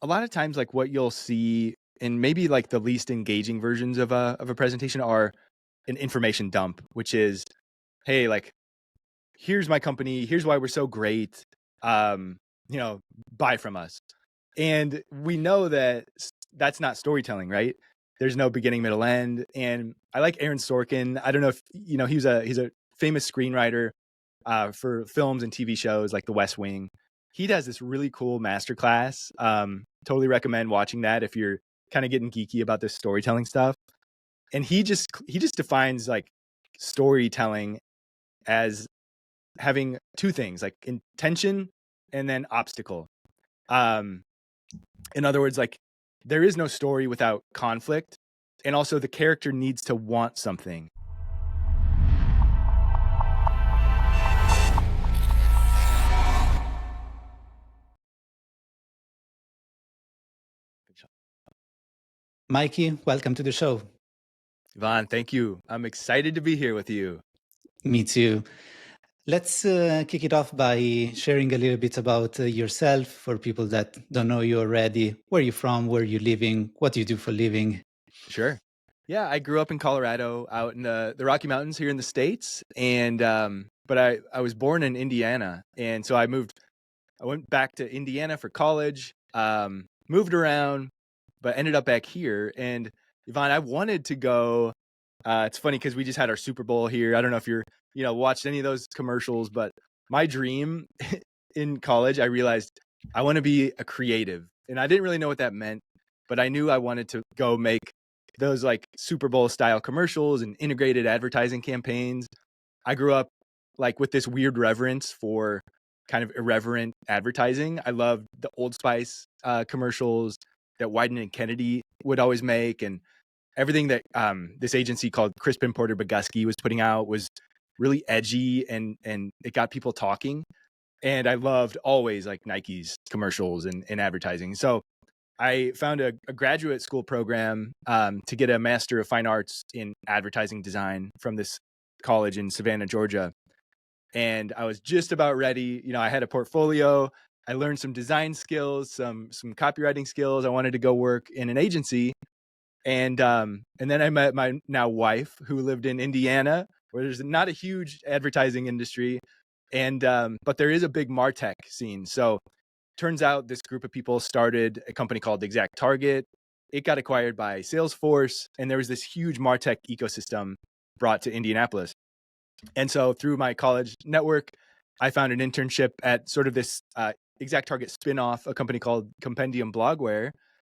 a lot of times, like what you'll see and maybe like the least engaging versions of a presentation are an information dump, which is, hey, like here's my company, here's why we're so great. Um, you know, buy from us. And we know that that's not storytelling, right? There's no beginning, middle, end. And I like Aaron Sorkin. I don't know if you know he's a famous screenwriter for films and TV shows like The West Wing. He does this really cool masterclass. Totally recommend watching that if you're kind of getting geeky about this storytelling stuff. And he just defines like storytelling as having two things, like intention and then obstacle. Um, in other words, like there is no story without conflict, and also the character needs to want something. Mikey, welcome to the show. Yvonne, thank you. I'm excited to be here with you. Me too. Let's kick it off by sharing a little bit about yourself for people that don't know you already. Where are you from? Where are you living? What do you do for a living? Sure. Yeah, I grew up in Colorado, out in the Rocky Mountains here in the States, and but I was born in Indiana, and so I went back to Indiana for college, moved around, but ended up back here. And Yvonne, I wanted to go. It's funny because we just had our Super Bowl here. I don't know if you're, watched any of those commercials, but my dream in college, I realized I want to be a creative, and I didn't really know what that meant, but I knew I wanted to go make those like Super Bowl style commercials and integrated advertising campaigns. I grew up like with this weird reverence for kind of irreverent advertising. I loved the Old Spice commercials that Wyden and Kennedy would always make, and everything that this agency called Crispin Porter Bogusky was putting out was really edgy, and it got people talking. And I loved always like Nike's commercials and advertising. So I found a graduate school program to get a Master of Fine Arts in Advertising Design from this college in Savannah, Georgia. And I was just about ready. I had a portfolio. I learned some design skills, some copywriting skills. I wanted to go work in an agency. And then I met my now wife, who lived in Indiana, where there's not a huge advertising industry, and but there is a big MarTech scene. So turns out this group of people started a company called Exact Target. It got acquired by Salesforce, and there was this huge MarTech ecosystem brought to Indianapolis. And so through my college network, I found an internship at sort of this Exact Target spinoff, a company called Compendium Blogware.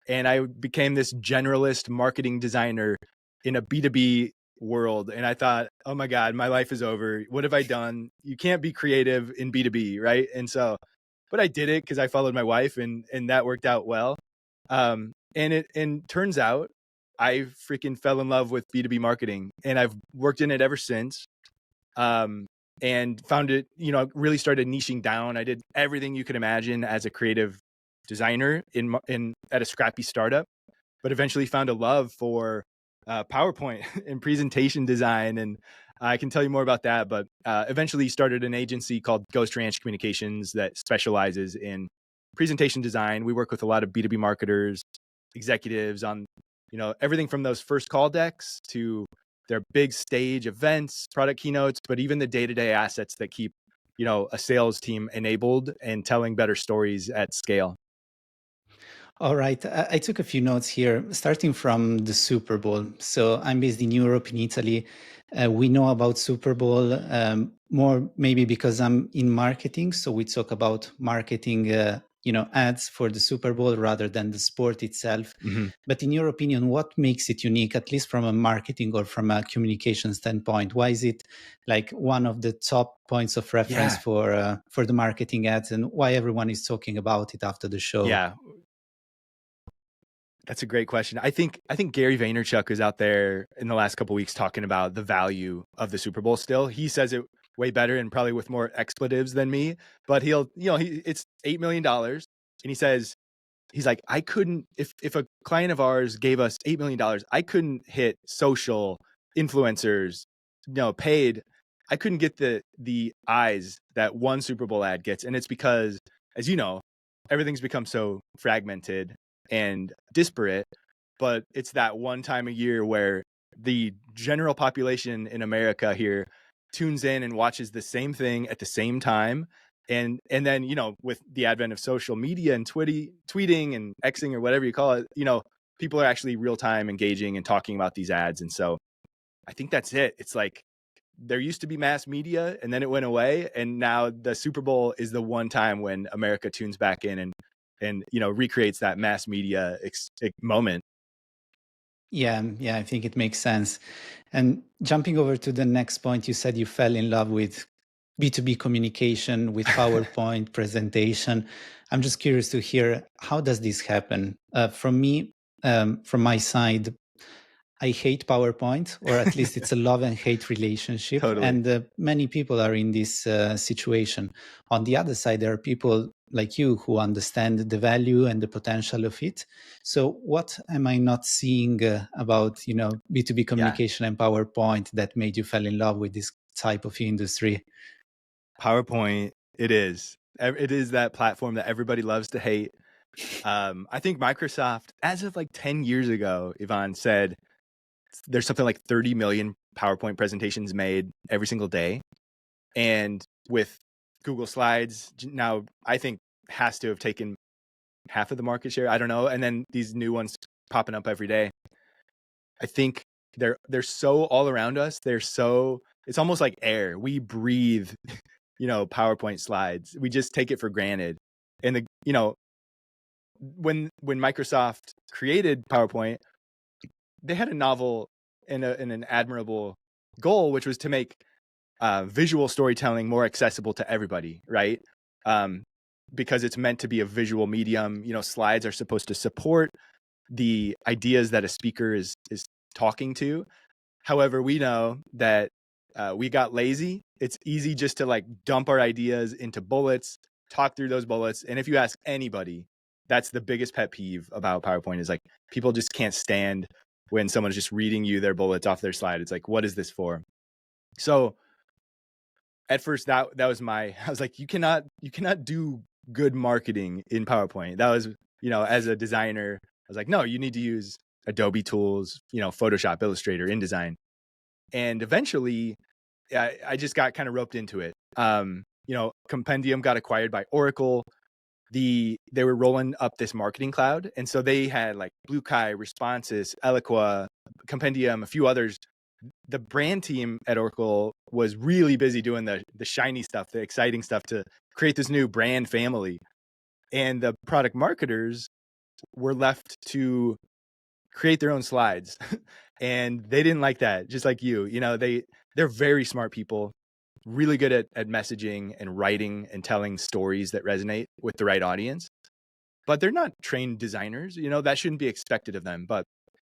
And I became this generalist marketing designer in a B2B world. And I thought, oh my God, my life is over. What have I done? You can't be creative in B2B, right? And so, but I did it because I followed my wife, and that worked out well. And turns out I freaking fell in love with B2B marketing, and I've worked in it ever since. And found it, really started niching down. I did everything you could imagine as a creative designer in at a scrappy startup, but eventually found a love for PowerPoint and presentation design. And I can tell you more about that, but eventually started an agency called GhostRanch Communications that specializes in presentation design. We work with a lot of B2B marketers, executives on, everything from those first call decks to their big stage events, product keynotes, but even the day-to-day assets that keep, a sales team enabled and telling better stories at scale. All right, I took a few notes here, starting from the Super Bowl. So I'm based in Europe, in Italy. We know about Super Bowl more maybe because I'm in marketing. So we talk about marketing, ads for the Super Bowl rather than the sport itself. Mm-hmm. But in your opinion, what makes it unique, at least from a marketing or from a communication standpoint? Why is it like one of the top points of reference Yeah. for the marketing ads, and why everyone is talking about it after the show? Yeah. That's a great question. I think Gary Vaynerchuk is out there in the last couple of weeks talking about the value of the Super Bowl still. He says it way better and probably with more expletives than me, but it's $8 million. And he's like, I couldn't, if a client of ours gave us $8 million, I couldn't hit social influencers, paid. I couldn't get the eyes that one Super Bowl ad gets. And it's because, as you know, everything's become so fragmented and disparate, but it's that one time a year where the general population in America here tunes in and watches the same thing at the same time. And then, with the advent of social media and tweeting and Xing or whatever you call it, people are actually real time engaging and talking about these ads. And so I think that's it. It's like there used to be mass media and then it went away. And now the Super Bowl is the one time when America tunes back in and recreates that mass media moment. Yeah, yeah, I think it makes sense. And jumping over to the next point, you said you fell in love with B2B communication, with PowerPoint presentation. I'm just curious to hear, how does this happen? From me, from my side, I hate PowerPoint, or at least it's a love and hate relationship. Totally. And many people are in this situation. On the other side, there are people like you who understand the value and the potential of it. So what am I not seeing about, B2B communication and PowerPoint that made you fall in love with this type of industry? PowerPoint, it is. It is that platform that everybody loves to hate. I think Microsoft, as of like 10 years ago, Yvonne said there's something like 30 million PowerPoint presentations made every single day. And with Google Slides now, I think has to have taken half of the market share. I don't know. And then these new ones popping up every day. I think they're so all around us. It's almost like air. We breathe, PowerPoint slides. We just take it for granted. And when Microsoft created PowerPoint, they had a novel and an admirable goal, which was to make visual storytelling more accessible to everybody, right? Because it's meant to be a visual medium. Slides are supposed to support the ideas that a speaker is talking to. However, we know that we got lazy. It's easy just to like dump our ideas into bullets, talk through those bullets. And if you ask anybody, that's the biggest pet peeve about PowerPoint is like people just can't stand when someone's just reading you their bullets off their slide. It's like, what is this for? So at first that was I was like, you cannot do good marketing in PowerPoint. That was, as a designer, I was like, no, you need to use Adobe tools, Photoshop, Illustrator, InDesign. And eventually I just got kind of roped into it. Compendium got acquired by Oracle. They were rolling up this marketing cloud. And so they had like Blue Kai, Responses, Eloqua, Compendium, a few others. The brand team at Oracle was really busy doing the shiny stuff, the exciting stuff to create this new brand family. And the product marketers were left to create their own slides. And they didn't like that, just like you. They're very smart people, really good at messaging and writing and telling stories that resonate with the right audience. But they're not trained designers. That shouldn't be expected of them. But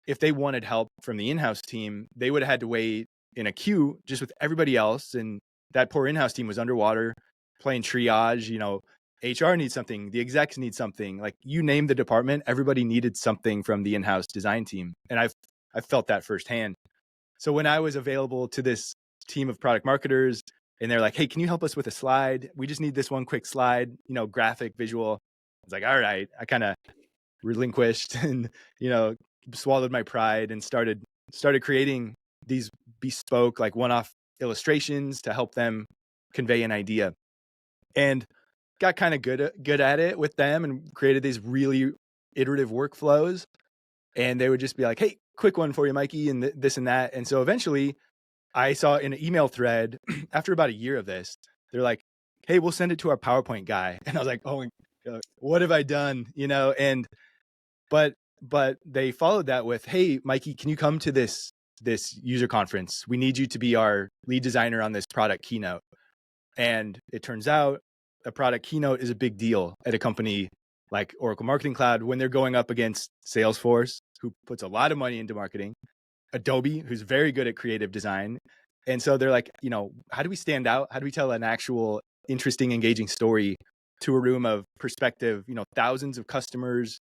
if they wanted help from the in-house team, they would have had to wait in a queue just with everybody else. And that poor in-house team was underwater playing triage. HR needs something, the execs need something, like you name the department, everybody needed something from the in-house design team. And I've felt that firsthand. So when I was available to this team of product marketers and they're like, hey, can you help us with a slide? We just need this one quick slide, graphic, visual. I was like, all right. I kind of relinquished and, swallowed my pride and started creating these bespoke, like one-off illustrations to help them convey an idea. And got kind of good at it with them and created these really iterative workflows. And they would just be like, hey, quick one for you, Mikey, and this and that. And so eventually I saw in an email thread after about a year of this, they're like, hey, we'll send it to our PowerPoint guy. And I was like, oh, what have I done? And but they followed that with, hey, Mikey, can you come to this user conference? We need you to be our lead designer on this product keynote. And it turns out a product keynote is a big deal at a company like Oracle Marketing Cloud when they're going up against Salesforce, who puts a lot of money into marketing, Adobe, who's very good at creative design. And so they're like, how do we stand out? How do we tell an actual interesting, engaging story to a room of prospective, thousands of customers,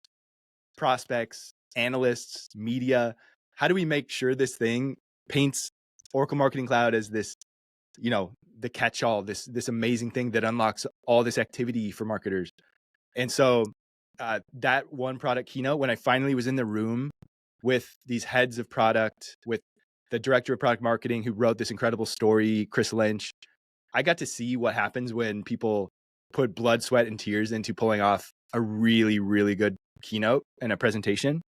prospects, analysts, media? How do we make sure this thing paints Oracle Marketing Cloud as this, the catch-all, this amazing thing that unlocks all this activity for marketers? And so that one product keynote, when I finally was in the room with these heads of product, with the director of product marketing who wrote this incredible story, Chris Lynch, I got to see what happens when people put blood, sweat, and tears into pulling off a really, really good keynote and a presentation.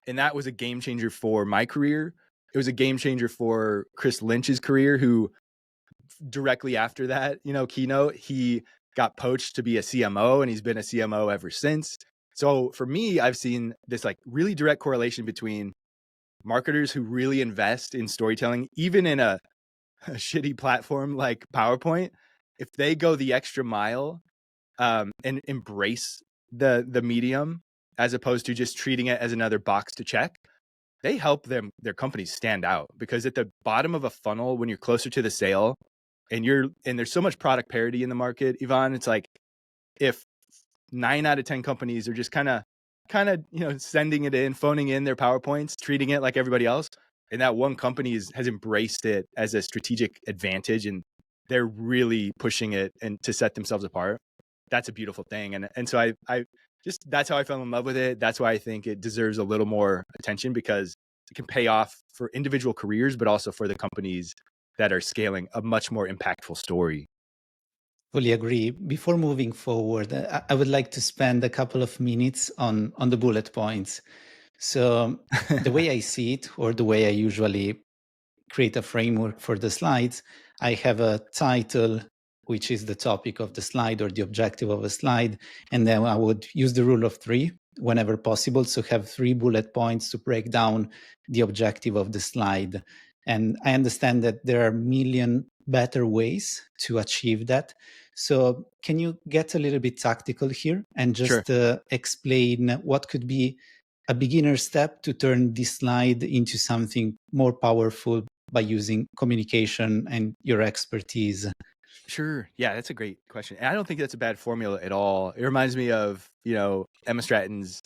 And that was a game changer for my career. It was a game changer for Chris Lynch's career, who directly after that, keynote, he got poached to be a CMO, and he's been a CMO ever since. So for me, I've seen this like really direct correlation between marketers who really invest in storytelling, even in a shitty platform like PowerPoint. If they go the extra mile and embrace the medium, as opposed to just treating it as another box to check, they help their companies stand out. Because at the bottom of a funnel, when you're closer to the sale, and there's so much product parity in the market, Yvonne, it's like if 9 out of 10 companies are just kind of sending it in, phoning in their PowerPoints, treating it like everybody else, and that one company has embraced it as a strategic advantage, and they're really pushing it and to set themselves apart, that's a beautiful thing. And so I just, that's how I fell in love with it. That's why I think it deserves a little more attention, because it can pay off for individual careers, but also for the companies that are scaling a much more impactful story. Fully agree. Before moving forward, I would like to spend a couple of minutes on the bullet points. So the way I see it, or the way I usually create a framework for the slides, I have a title, which is the topic of the slide or the objective of a slide. And then I would use the rule of three whenever possible. So have 3 bullet points to break down the objective of the slide. And I understand that there are a million better ways to achieve that. So can you get a little bit tactical here and Sure. just explain what could be a beginner step to turn this slide into something more powerful by using communication and your expertise? Sure. Yeah, that's a great question. And I don't think that's a bad formula at all. It reminds me of, Emma Stratton's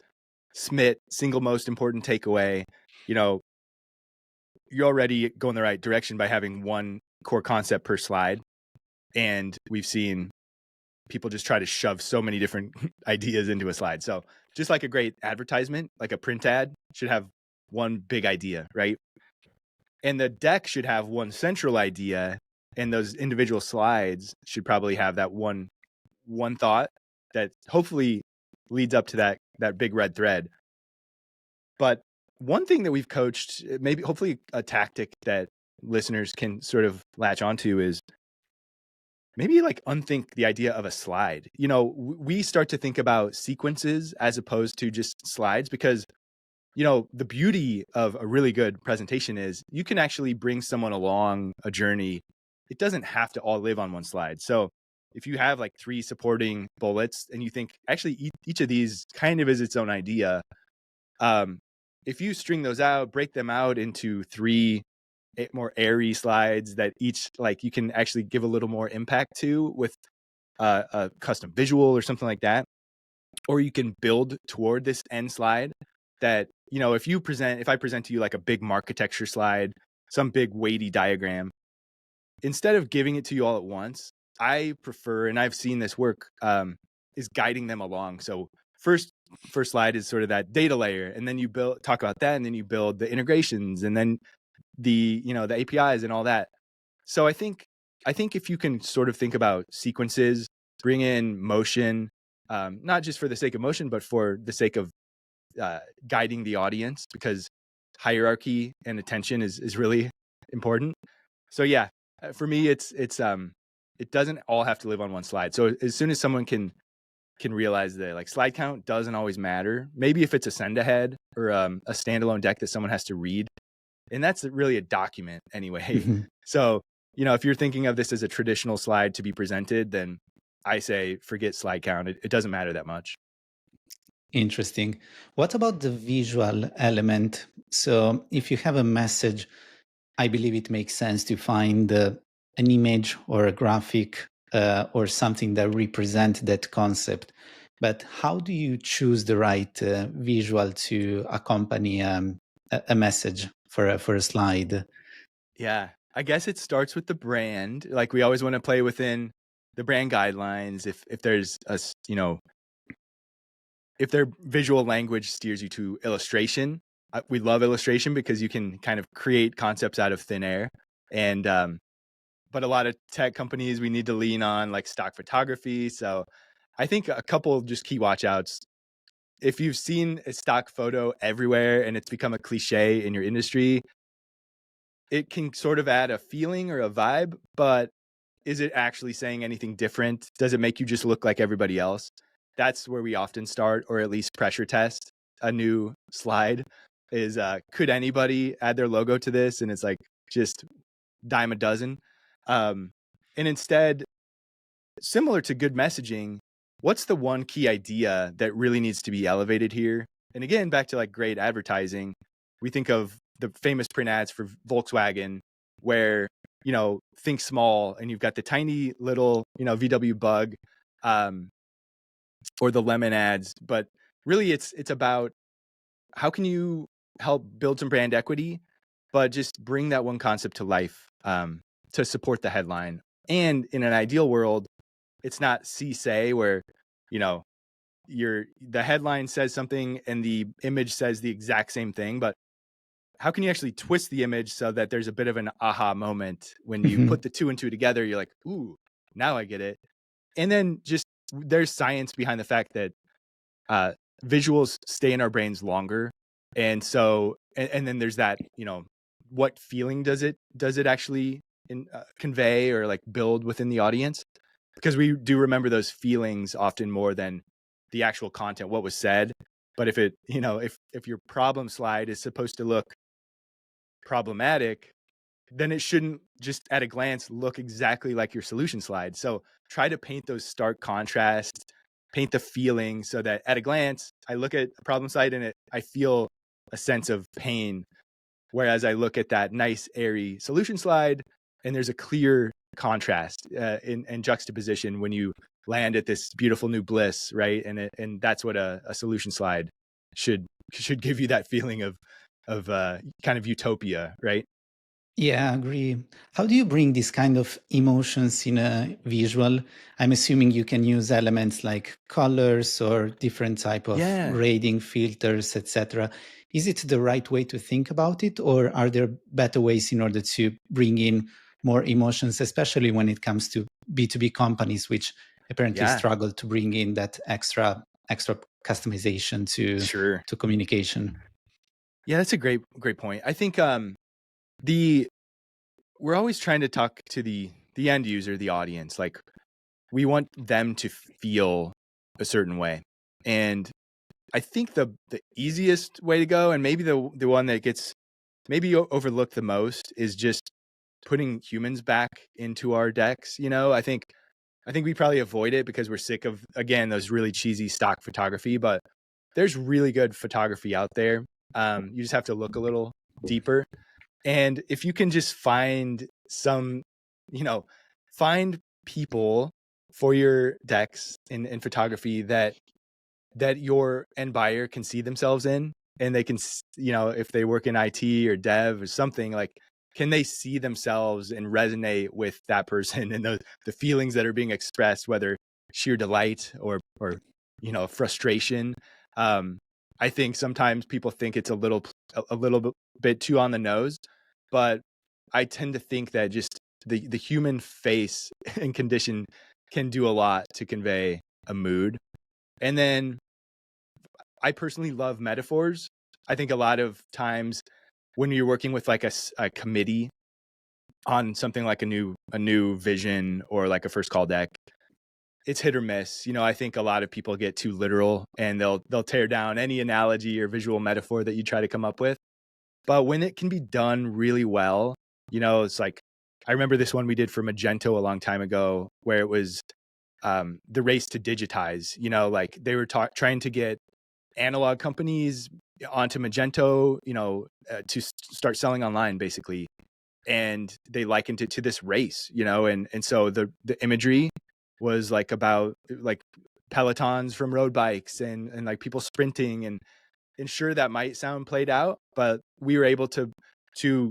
SMIT, single most important takeaway. You're already going the right direction by having one core concept per slide. And we've seen people just try to shove so many different ideas into a slide. So just like a great advertisement, like a print ad should have one big idea, right? And the deck should have one central idea, and those individual slides should probably have that one thought that hopefully leads up to that big red thread. But one thing that we've coached, maybe hopefully a tactic that listeners can sort of latch onto, is maybe like unthink the idea of a slide. We start to think about sequences as opposed to just slides, because the beauty of a really good presentation is you can actually bring someone along a journey. It doesn't have to all live on one slide. So if you have like 3 supporting bullets and you think actually each of these kind of is its own idea, if you string those out, break them out into 3 more airy slides that each like you can actually give a little more impact to with a custom visual or something like that, or you can build toward this end slide that, if I present to you like a big marketecture slide, some big weighty diagram, instead of giving it to you all at once, I prefer, and I've seen this work, is guiding them along. So first slide is sort of that data layer, and then you talk about that, and then you build the integrations, and then the APIs and all that. So I think if you can sort of think about sequences, bring in motion, not just for the sake of motion, but for the sake of guiding the audience, because hierarchy and attention is really important. So yeah, for me, it doesn't all have to live on one slide. So as soon as someone can realize that like slide count doesn't always matter, maybe if it's a send ahead or a standalone deck that someone has to read, and that's really a document anyway. Mhm. So, if you're thinking of this as a traditional slide to be presented, then I say forget slide count. It doesn't matter that much. Interesting. What about the visual element? So if you have a message, I believe it makes sense to find an image or a graphic or something that represent that concept. But how do you choose the right visual to accompany a message for a slide? Yeah. I guess it starts with the brand. Like we always want to play within the brand guidelines. If there's if their visual language steers you to illustration, we love illustration because you can kind of create concepts out of thin air. And but a lot of tech companies, we need to lean on like stock photography. So I think a couple just key watch outs. If you've seen a stock photo everywhere and it's become a cliche in your industry, it can sort of add a feeling or a vibe, but is it actually saying anything different? Does it make you just look like everybody else? That's where we often start, or at least pressure test a new slide is, could anybody add their logo to this? And it's like, just dime a dozen. And instead, similar to good messaging, what's the one key idea that really needs to be elevated here? And again, back to like great advertising, we think of the famous print ads for Volkswagen, where, think small and you've got the tiny little, VW bug, um, or the lemon ads. But really it's about how can you help build some brand equity, but just bring that one concept to life, to support the headline. And in an ideal world, it's not say where, you know, the headline says something and the image says the exact same thing, but how can you actually twist the image so that there's a bit of an aha moment when you Mhm. put the two and two together? You're like, ooh, now I get it. And then just there's science behind the fact that uh, visuals stay in our brains longer, and so and then there's that, what feeling does it actually convey or like build within the audience? Because we do remember those feelings often more than the actual content, what was said. But if it, if your problem slide is supposed to look problematic, then it shouldn't just at a glance look exactly like your solution slide. So try to paint those stark contrasts, paint the feeling so that at a glance, I look at a problem slide and I feel a sense of pain. Whereas I look at that nice, airy solution slide and there's a clear contrast in juxtaposition when you land at this beautiful new bliss, right? And that's what a solution slide should give you, that feeling of kind of utopia, right? Yeah, I agree. How do you bring these kind of emotions in a visual? I'm assuming you can use elements like colors or different type of Yeah. grading filters, etc. Is it the right way to think about it, or are there better ways in order to bring in more emotions, especially when it comes to B2B companies, which apparently Yeah. struggle to bring in that extra customization Sure. to communication? Yeah, that's a great point. I think the we're always trying to talk to the end user, the audience. Like we want them to feel a certain way. And I think the easiest way to go, and maybe the one that gets maybe overlooked the most, is just putting humans back into our decks. I think we probably avoid it because we're sick of, again, those really cheesy stock photography, but there's really good photography out there. You just have to look a little deeper. And if you can just find some, you know, find people for your decks in photography that your end buyer can see themselves in, and they can, if they work in IT or dev or something, like, can they see themselves and resonate with that person and the feelings that are being expressed, whether sheer delight or frustration. um I think sometimes people think it's a little bit too on the nose, but I tend to think that just the human face and condition can do a lot to convey a mood. And then I personally love metaphors. I think a lot of times when you're working with like a committee on something like a new vision or like a first call deck, it's hit or miss. I think a lot of people get too literal and they'll tear down any analogy or visual metaphor that you try to come up with. But when it can be done really well, it's like, I remember this one we did for Magento a long time ago, where it was the race to digitize. Like they were trying to get analog companies onto Magento, to start selling online, basically. And they likened it to this race, and so the imagery was like about like pelotons from road bikes and like people sprinting, and sure, that might sound played out, but we were able to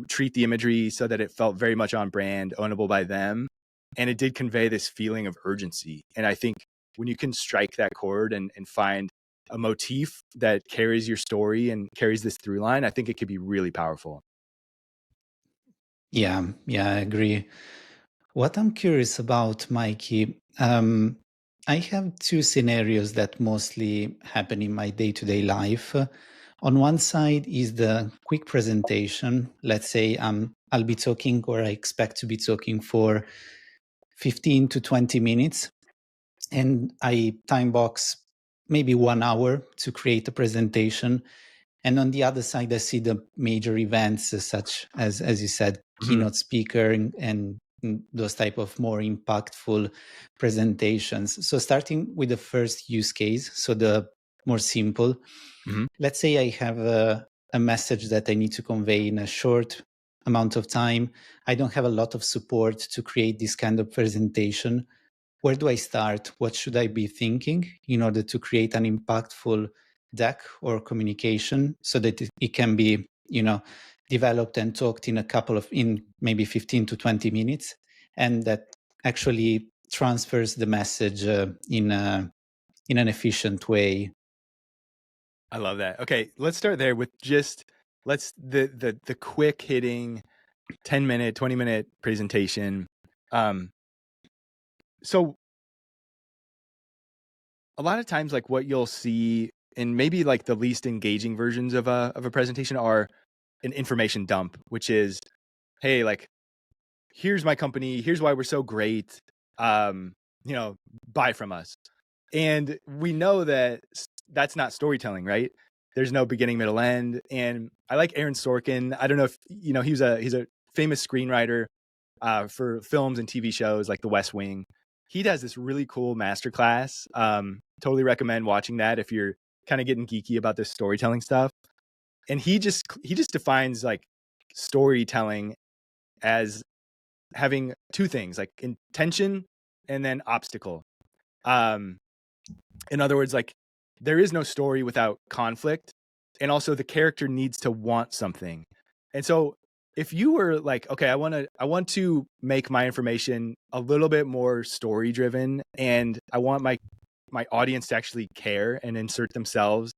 treat the imagery so that it felt very much on brand, ownable by them, and it did convey this feeling of urgency. And I think when you can strike that chord and find a motif that carries your story and carries this through line, I think it could be really powerful. Yeah, I agree. What I'm curious about, Mikey, I have two scenarios that mostly happen in my day-to-day life. On one side is the quick presentation. Let's say I'll be talking, or I expect to be talking for 15 to 20 minutes, and I time box maybe 1 hour to create a presentation. And on the other side, I see the major events, such as you said, Mhm. keynote speaker and those type of more impactful presentations. So starting with the first use case, so the more simple, Mhm. let's say I have a message that I need to convey in a short amount of time. I don't have a lot of support to create this kind of presentation. Where do I start? What should I be thinking in order to create an impactful deck or communication so that it can be, developed and talked in maybe 15 to 20 minutes, and that actually transfers the message in an efficient way? I love that. Okay, let's start there with just let's the quick hitting 10-minute, 20-minute presentation. Um, so a lot of times, like what you'll see, and maybe like the least engaging versions of a presentation are an information dump, which is, hey, like here's my company, here's why we're so great. Um, you know, buy from us. And we know that that's not storytelling, right? There's no beginning, middle, end. And I like Aaron Sorkin. I don't know if you know he's a famous screenwriter for films and TV shows like The West Wing. He does this really cool masterclass. Totally recommend watching that if you're kind of getting geeky about this storytelling stuff. And he just defines like storytelling as having two things, like intention and then obstacle. Um, in other words, like there is no story without conflict, and also the character needs to want something. And so if you were like, okay, I want to make my information a little bit more story driven, and I want my audience to actually care and insert themselves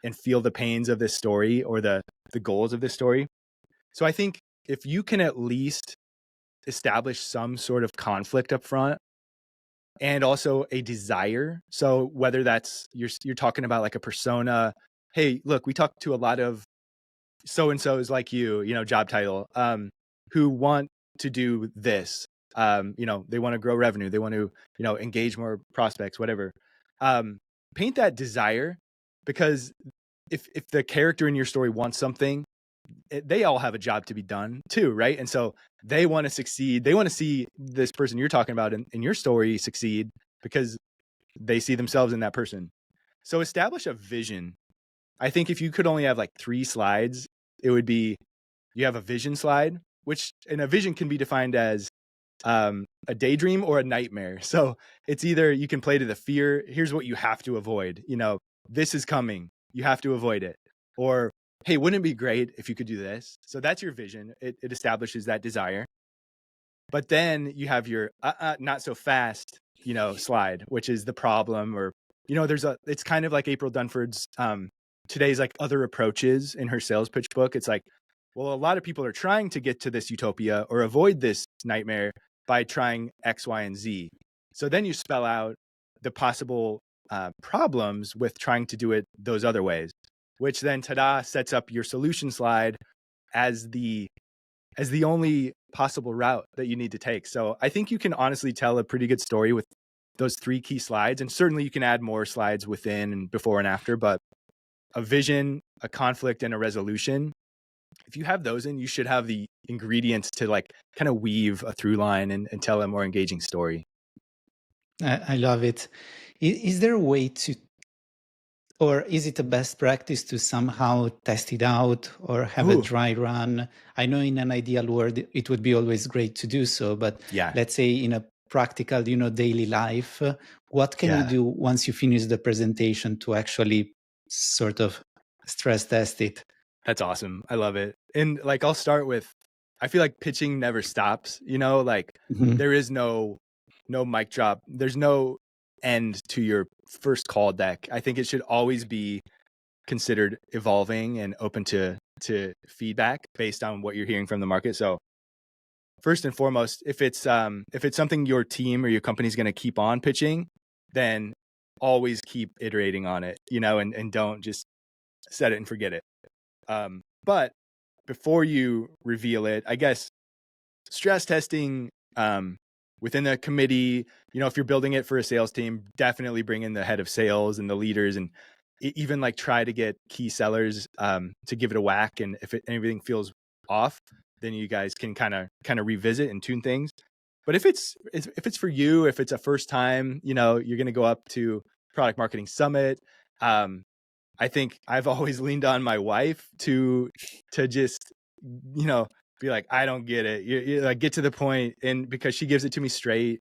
and feel the pains of this story or the goals of this story. So I think if you can at least establish some sort of conflict up front and also a desire. So whether that's you're talking about like a persona, hey, look, we talk to a lot of so and so's like you know, job title, who want to do this. You know, they want to grow revenue, they want to, you know, engage more prospects, whatever. Um, paint that desire, because if the character in your story wants something, they all have a job to be done too, right? And so they want to succeed. They want to see this person you're talking about in your story succeed because they see themselves in that person. So establish a vision. I think if you could only have like 3 slides, it would be you have a vision slide, which and a vision can be defined as a daydream or a nightmare. So it's either you can play to the fear. Here's what you have to avoid. You know, this is coming. You have to avoid it. Or, hey, wouldn't it be great if you could do this? So that's your vision. It establishes that desire. But then you have your not so fast, you know, slide, which is the problem. Or, you know, it's kind of like April Dunford's today's like other approaches in her sales pitch book. It's like, well, a lot of people are trying to get to this utopia or avoid this nightmare by trying X, Y, and Z. So then you spell out the possible problems with trying to do it those other ways, which then tada sets up your solution slide as the only possible route that you need to take. So I think you can honestly tell a pretty good story with those 3 key slides, and certainly you can add more slides within and before and after. But a vision, a conflict, and a resolution, if you have those in, you should have the ingredients to like kind of weave a through line and tell a more engaging story. I love it. Is there a way to, or is it a best practice to somehow test it out or have a Ooh, dry run? I know in an ideal world it would be always great to do so, but yeah, let's say in a practical, daily life, what can you yeah. do once you finish the presentation to actually sort of stress test it? That's awesome. I love it. And like I'll start with I feel like pitching never stops, you know, like Mhm. there is no mic drop. There's no end to your first call deck. I think it should always be considered evolving and open to feedback based on what you're hearing from the market. So first and foremost, if it's something your team or your company is going to keep on pitching, then always keep iterating on it, and don't just set it and forget it. But before you reveal it, I guess stress testing within the committee, if you're building it for a sales team, definitely bring in the head of sales and the leaders, and even like try to get key sellers to give it a whack. And if anything feels off, then you guys can kind of revisit and tune things. But if it's for you, if it's a first time, you're going to go up to product marketing summit. I think I've always leaned on my wife to just, be like, I don't get it. You like get to the point, and because she gives it to me straight.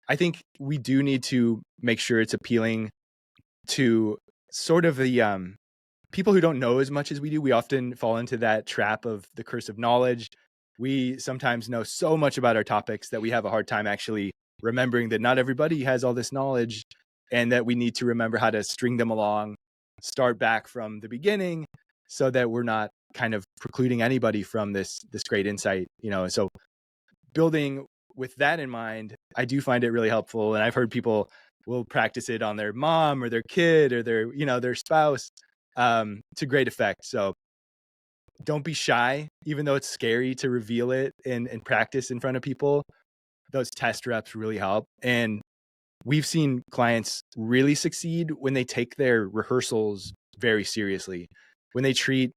I think we do need to make sure it's appealing to sort of the people who don't know as much as we do. We often fall into that trap of the curse of knowledge. We sometimes know so much about our topics that we have a hard time actually remembering that not everybody has all this knowledge, and that we need to remember how to string them along, start back from the beginning, so that we're not kind of precluding anybody from this great insight. So building with that in mind, I do find it really helpful. And I've heard people will practice it on their mom or their kid or their spouse to great effect. So don't be shy, even though it's scary to reveal it and practice in front of people. Those test reps really help. And we've seen clients really succeed when they take their rehearsals very seriously, when they treat,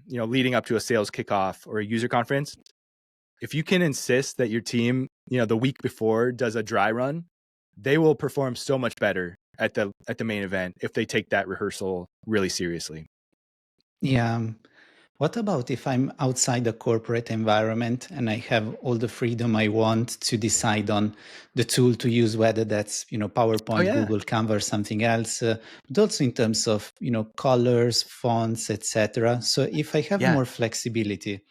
leading up to a sales kickoff or a user conference. If you can insist that your team, the week before does a dry run, they will perform so much better at the main event if they take that rehearsal really seriously. Yeah. What about if I'm outside the corporate environment and I have all the freedom I want to decide on the tool to use, whether that's, Oh PowerPoint, yeah. Google Canva, or something else, but also in terms of, colors, fonts, etc. So if I have Yeah. more flexibility,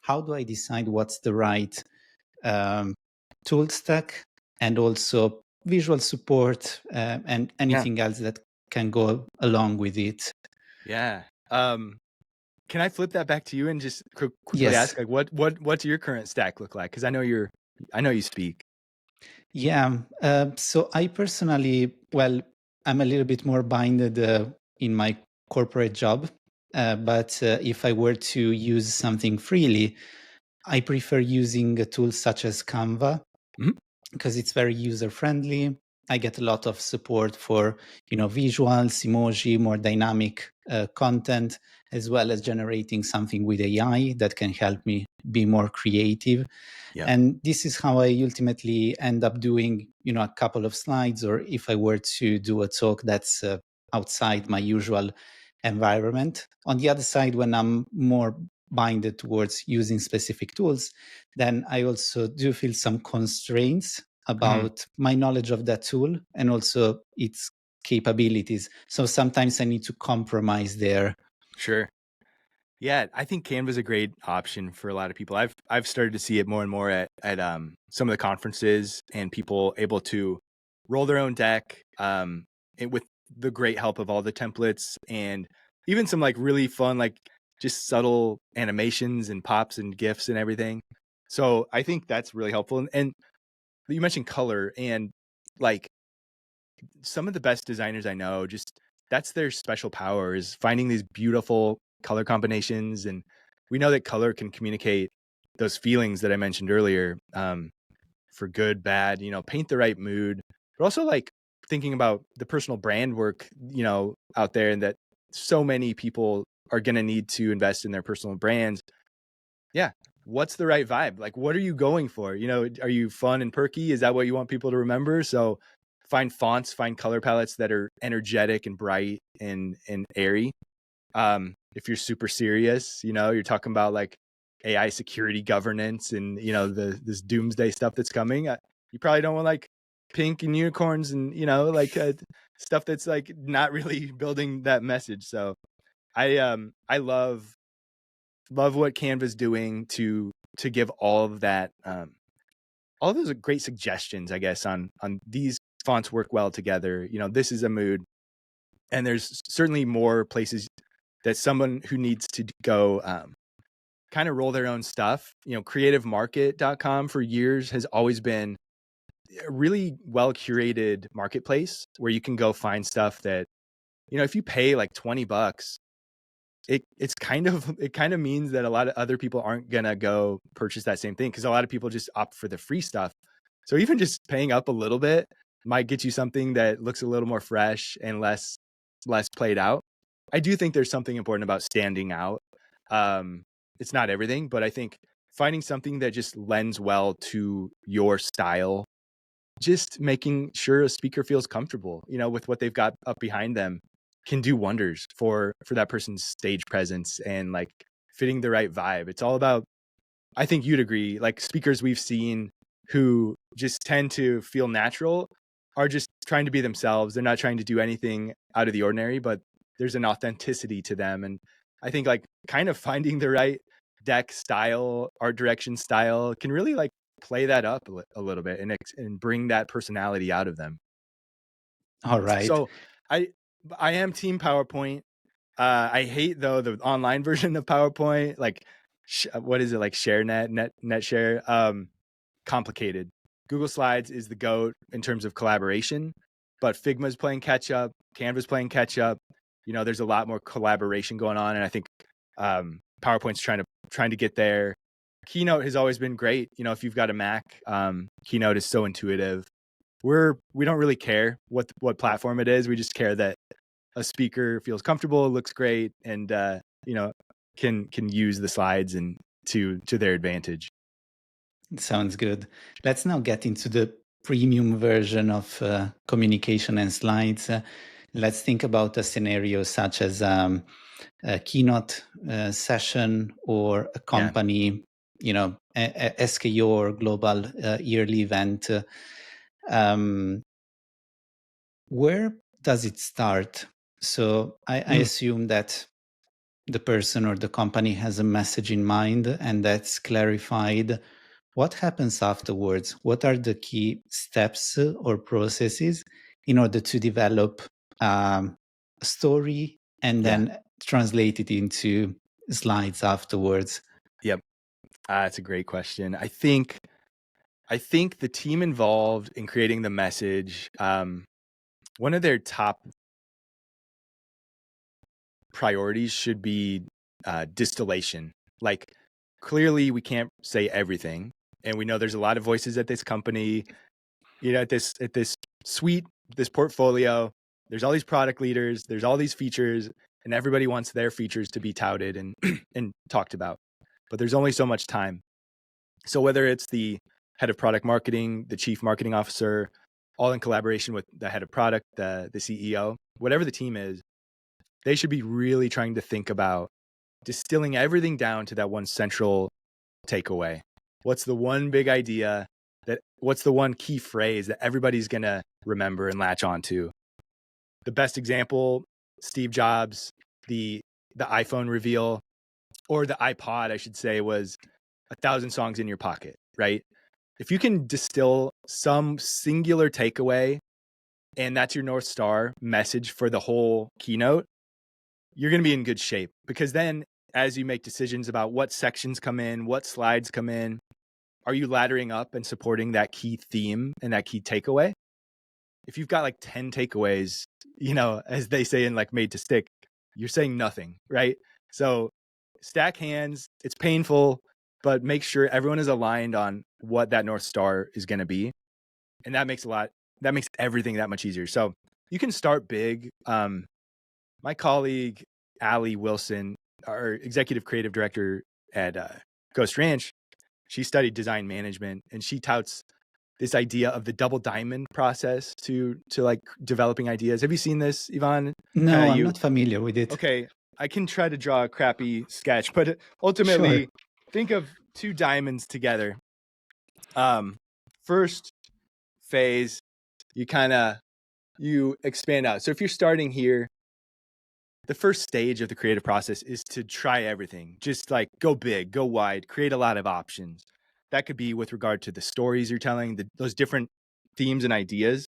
how do I decide what's the right tool stack, and also visual support and Yeah. anything else that can go along with it? Yeah. Can I flip that back to you and just quickly Yes. ask, like, what's your current stack look like? Because I know you speak. Yeah. So I personally, well, I'm a little bit more binded in my corporate job. But if I were to use something freely, I prefer using tools such as Canva, Mhm. because it's very user friendly. I get a lot of support for, visuals, emoji, more dynamic content, as well as generating something with AI that can help me be more creative. Yeah. And this is how I ultimately end up doing, a couple of slides, or if I were to do a talk that's outside my usual environment. On the other side, when I'm more binded towards using specific tools, then I also do feel some constraints Mhm. about my knowledge of that tool and also its capabilities. So sometimes I need to compromise there. Sure. Yeah, I think Canva's a great option for a lot of people. I've started to see it more and more at some of the conferences, and people able to roll their own deck and with the great help of all the templates, and even some like really fun, like just subtle animations and pops and gifs and everything. So I think that's really helpful. And you mentioned color, and like some of the best designers I know, just that's their special power, is finding these beautiful color combinations. And we know that color can communicate those feelings that I mentioned earlier, for good, bad, paint the right mood, but also like thinking about the personal brand work, out there, and that so many people are going to need to invest in their personal brands. Yeah. What's the right vibe? Like, what are you going for? Are you fun and perky? Is that what you want people to remember? So find fonts, find color palettes that are energetic and bright and airy. If you're super serious, you're talking about like AI security governance and, this doomsday stuff that's coming. You probably don't want like pink and unicorns and, like stuff that's like not really building that message. So I love what Canva's doing to give all of that, all those great suggestions, I guess, on these fonts work well together. This is a mood. And there's certainly more places that someone who needs to go kind of roll their own stuff. Creativemarket.com for years has always been a really well curated marketplace where you can go find stuff that, if you pay like $20, it kind of means that a lot of other people aren't gonna go purchase that same thing, because a lot of people just opt for the free stuff. So even just paying up a little bit might get you something that looks a little more fresh and less played out. I do think there's something important about standing out. It's not everything, but I think finding something that just lends well to your style, just making sure a speaker feels comfortable, with what they've got up behind them, can do wonders for that person's stage presence and like fitting the right vibe. It's all about, I think you'd agree, like speakers we've seen who just tend to feel natural are just trying to be themselves. They're not trying to do anything out of the ordinary, but there's an authenticity to them. And I think like kind of finding the right deck style, art direction style can really like play that up a little bit and bring that personality out of them. All right. So I am team PowerPoint. I hate though the online version of PowerPoint, like what is it, like NetShare? Complicated. Google Slides is the GOAT in terms of collaboration, but Figma's playing catch up, Canva's playing catch up. There's a lot more collaboration going on, and I think PowerPoint's trying to get there. Keynote has always been great. If you've got a Mac, Keynote is so intuitive. We don't really care what platform it is. We just care that a speaker feels comfortable, looks great, and can use the slides and to their advantage. Sounds good. Let's now get into the premium version of communication and slides. Let's think about a scenario such as a keynote session or a company, a SKO or global yearly event. Where does it start? So I assume that the person or the company has a message in mind and that's clarified. What happens afterwards? What are the key steps or processes in order to develop a story and then translate it into slides afterwards? Yep. That's a great question. I think the team involved in creating the message, one of their top priorities should be distillation. Like, clearly we can't say everything, and we know there's a lot of voices at this company, at this suite, this portfolio. There's all these product leaders, there's all these features, and everybody wants their features to be touted and and talked about. But there's only so much time. So whether it's the head of product marketing, the chief marketing officer, all in collaboration with the head of product, the CEO, whatever the team is, they should be really trying to think about distilling everything down to that one central takeaway. What's the one big idea, what's the one key phrase that everybody's going to remember and latch onto? The best example, Steve Jobs, the iPhone reveal, or the iPod, I should say, was 1,000 songs in your pocket, right? If you can distill some singular takeaway and that's your North Star message for the whole keynote, you're going to be in good shape, because then as you make decisions about what sections come in, what slides come in, are you laddering up and supporting that key theme and that key takeaway? If you've got like 10 takeaways, as they say in like Made to Stick, you're saying nothing, right? So stack hands, it's painful, but make sure everyone is aligned on what that North Star is going to be. And that makes everything that much easier. So you can start big. My colleague, Allie Wilson, our executive creative director at GhostRanch, she studied design management, and she touts this idea of the double diamond process to like developing ideas. Have you seen this, Ivan? No, I'm not familiar with it. Okay, I can try to draw a crappy sketch, but ultimately, think of two diamonds together. First phase, you expand out. So if you're starting here, the first stage of the creative process is to try everything. Just like go big, go wide, create a lot of options. That could be with regard to the stories you're telling, those different themes and ideas.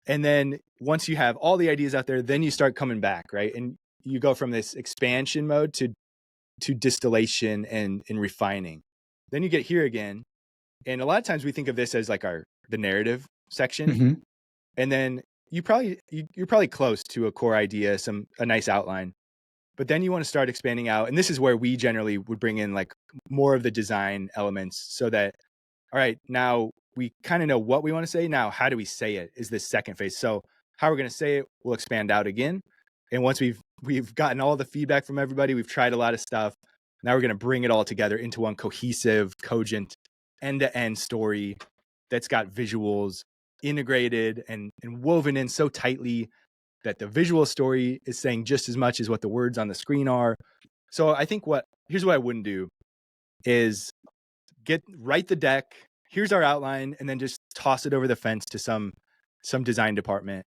And then once you have all the ideas out there, then you start coming back, right? And you go from this expansion mode to distillation and refining. Then you get here again. And a lot of times we think of this as like the narrative section. Mhm. And then you're probably close to a core idea, a nice outline. But then you want to start expanding out. And this is where we generally would bring in like more of the design elements so that, all right, now we kind of know what we want to say. Now, how do we say it is this second phase. So how we're going to say it, we'll expand out again. And once we've gotten all the feedback from everybody, we've tried a lot of stuff. Now we're going to bring it all together into one cohesive, cogent, end-to-end story that's got visuals integrated and woven in so tightly that the visual story is saying just as much as what the words on the screen are. So I think here's what I wouldn't do is write the deck. Here's our outline, and then just toss it over the fence to some design department,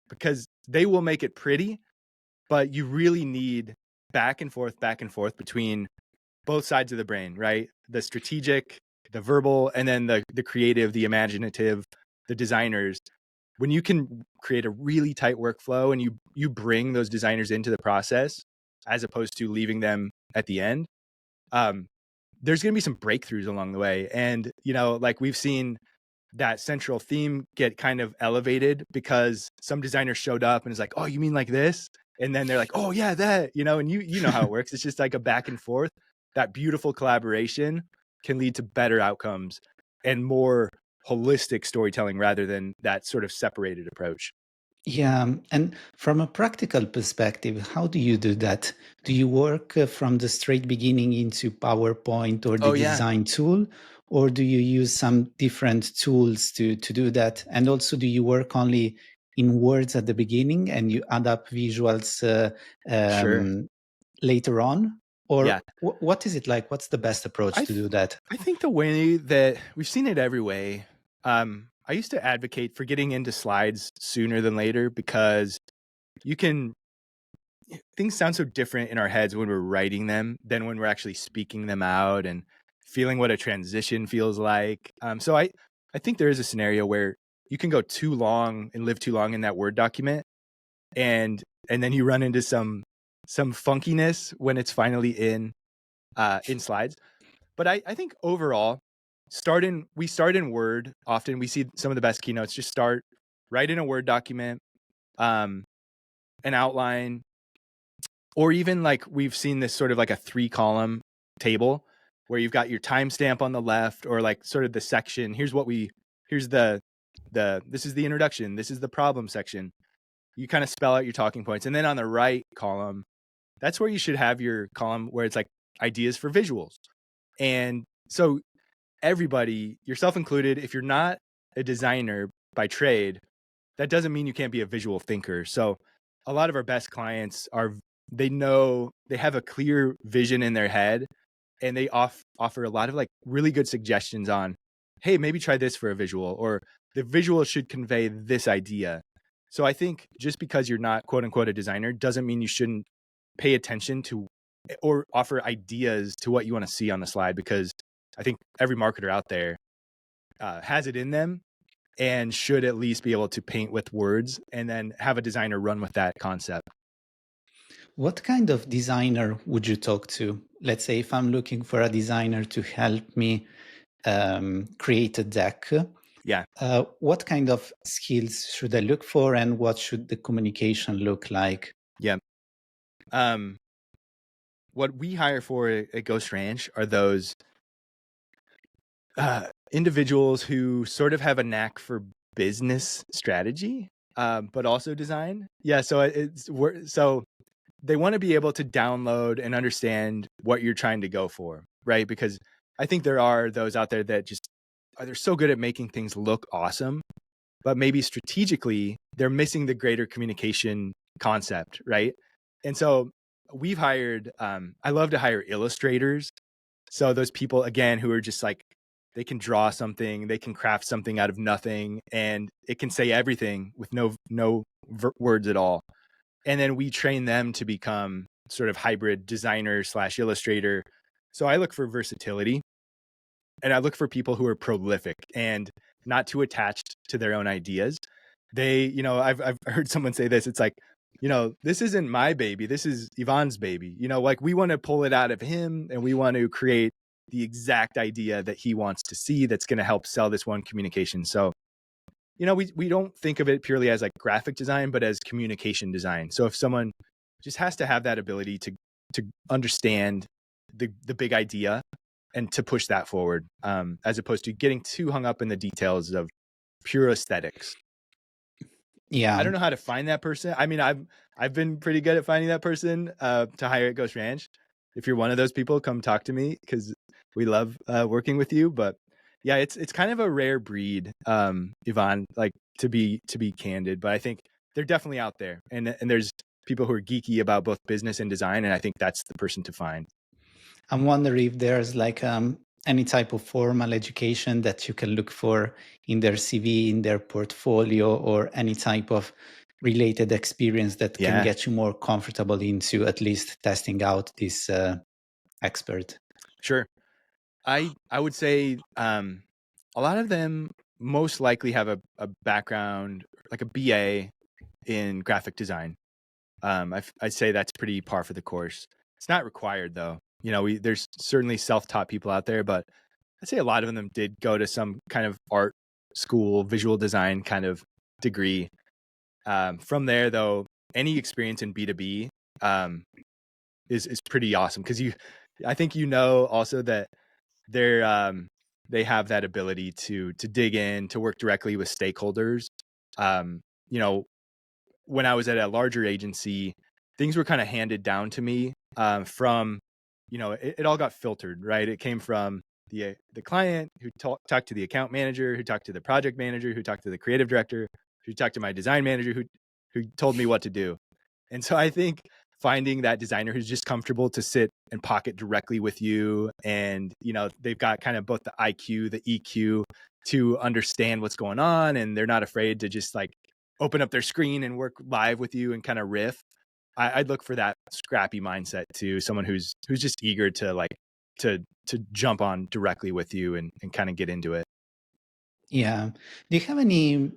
because they will make it pretty, but you really need back and forth between both sides of the brain, right? The strategic, the verbal, and then the creative, the imaginative, the designers. When you can create a really tight workflow and you bring those designers into the process as opposed to leaving them at the end, there's going to be some breakthroughs along the way. And, like we've seen that central theme get kind of elevated because some designer showed up and is like, oh, you mean like this? And then they're like, oh yeah, that, and you know how it works. It's just like a back and forth. That beautiful collaboration can lead to better outcomes and more holistic storytelling rather than that sort of separated approach. Yeah, and from a practical perspective, how do you do that? Do you work from the straight beginning into PowerPoint or the Oh yeah, design tool, or do you use some different tools to do that? And also, do you work only in words at the beginning and you add up visuals sure. later on? Yeah. Or what is it like? What's the best approach to do that? I think the way that we've seen it every way. I used to advocate for getting into slides sooner than later because things sound so different in our heads when we're writing them than when we're actually speaking them out and feeling what a transition feels like. So I think there is a scenario where you can go too long and live too long in that Word document, and then you run into some funkiness when it's finally in slides. But I think overall, we start in Word. Often we see some of the best keynotes just write in a Word document, an outline, or even like we've seen this sort of like a 3-column table where you've got your timestamp on the left, or like sort of the section. Here's this is the introduction. This is the problem section. You kind of spell out your talking points. And then on the right column, that's where you should have your column where it's like ideas for visuals. And so everybody, yourself included, if you're not a designer by trade, that doesn't mean you can't be a visual thinker. So a lot of our best clients they have a clear vision in their head, and they offer a lot of like really good suggestions on, hey, maybe try this for a visual, or the visual should convey this idea. So I think just because you're not quote unquote a designer doesn't mean you shouldn't pay attention to or offer ideas to what you want to see on the slide, because I think every marketer out there has it in them and should at least be able to paint with words and then have a designer run with that concept. What kind of designer would you talk to? Let's say if I'm looking for a designer to help me create a deck, Yeah. what kind of skills should I look for, and what should the communication look like? Yeah. Um, what we hire for at Ghost Ranch are those individuals who sort of have a knack for business strategy, but also design. Yeah. So they want to be able to download and understand what you're trying to go for, right? Because I think there are those out there that they're so good at making things look awesome, but maybe strategically they're missing the greater communication concept, right? And so we've hired, I love to hire illustrators. So those people, again, who are just like, they can draw something, they can craft something out of nothing, and it can say everything with no words at all. And then we train them to become sort of hybrid designer / illustrator. So I look for versatility, and I look for people who are prolific and not too attached to their own ideas. I've heard someone say this. It's like, this isn't my baby. This is Ivan's baby. Like we want to pull it out of him and we want to create the exact idea that he wants to see that's going to help sell this one communication. So, we don't think of it purely as like graphic design, but as communication design. So if someone just has to have that ability to understand the big idea and to push that forward, as opposed to getting too hung up in the details of pure aesthetics. I Yeah. don't know how to find that person. I mean, I've been pretty good at finding that person to hire at Ghost Ranch. If you're one of those people, come talk to me because we love working with you. But yeah, it's kind of a rare breed, Ivan. Like to be candid, but I think they're definitely out there, and there's people who are geeky about both business and design, and I think that's the person to find. I'm wondering if there's like any type of formal education that you can look for in their CV, in their portfolio, or any type of related experience that can Yeah, get you more comfortable into at least testing out this expert. sure. I would say a lot of them most likely have a background like a BA in graphic design. I'd say that's pretty par for the course. It's not required though. There's certainly self-taught people out there, but I'd say a lot of them did go to some kind of art school, visual design kind of degree. From there, though, any experience in B2B is pretty awesome because I think also that they're they have that ability to dig in, to work directly with stakeholders. Um, you know, when I was at a larger agency, things were kind of handed down to me from, it all got filtered, right? It came from the client who talked to the account manager, who talked to the project manager, who talked to the creative director, who talked to my design manager, who told me what to do. And so I think finding that designer who's just comfortable to sit and pocket directly with you, and they've got kind of both the IQ, the EQ to understand what's going on, and they're not afraid to just like open up their screen and work live with you and kind of riff. I'd look for that scrappy mindset to someone who's just eager to to jump on directly with you and kind of get into it. Yeah. Do you have any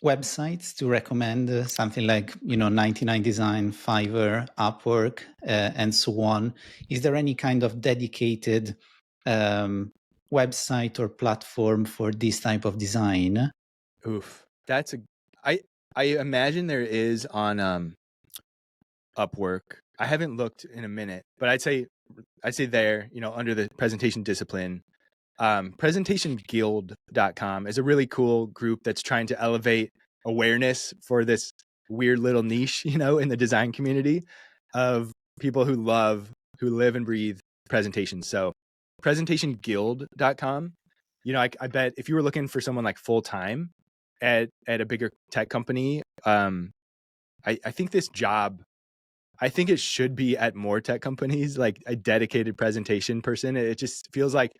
websites to recommend? Something like 99 Design, Fiverr, Upwork, and so on. Is there any kind of dedicated website or platform for this type of design? Oof. I I imagine there is on Upwork. I haven't looked in a minute, but I'd say there, under the presentation discipline, presentationguild.com is a really cool group that's trying to elevate awareness for this weird little niche, in the design community of people who live and breathe presentations. So presentationguild.com, I bet if you were looking for someone like full time at a bigger tech company, I think this job, I think it should be at more tech companies, like a dedicated presentation person. It just feels like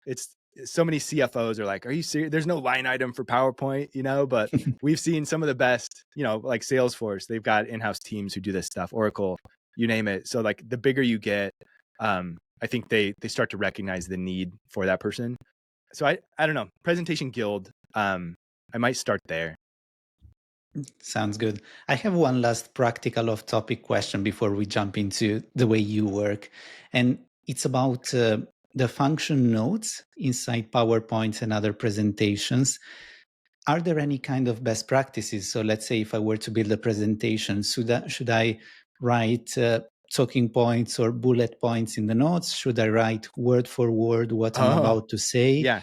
it's so many CFOs are like, "Are you serious? There's no line item for PowerPoint," but we've seen some of the best, like Salesforce, they've got in-house teams who do this stuff, Oracle, you name it. So like the bigger you get, I think they start to recognize the need for that person. So I don't know, Presentation Guild, I might start there. Sounds good. I have one last practical off topic question before we jump into the way you work. And it's about the function notes inside PowerPoints and other presentations. Are there any kind of best practices? So let's say if I were to build a presentation, should I write talking points or bullet points in the notes? Should I write word for word what I'm Oh, about to say? yeah.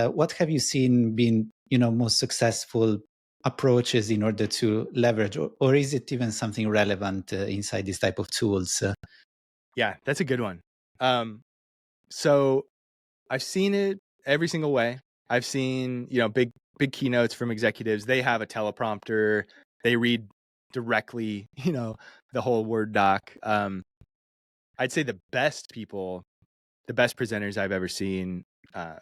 What have you seen been, most successful approaches in order to leverage, or is it even something relevant inside this type of tools? Yeah, that's a good one. So I've seen it every single way. I've seen, big keynotes from executives. They have a teleprompter. They read directly, the whole Word doc. I'd say the best people, the best presenters I've ever seen,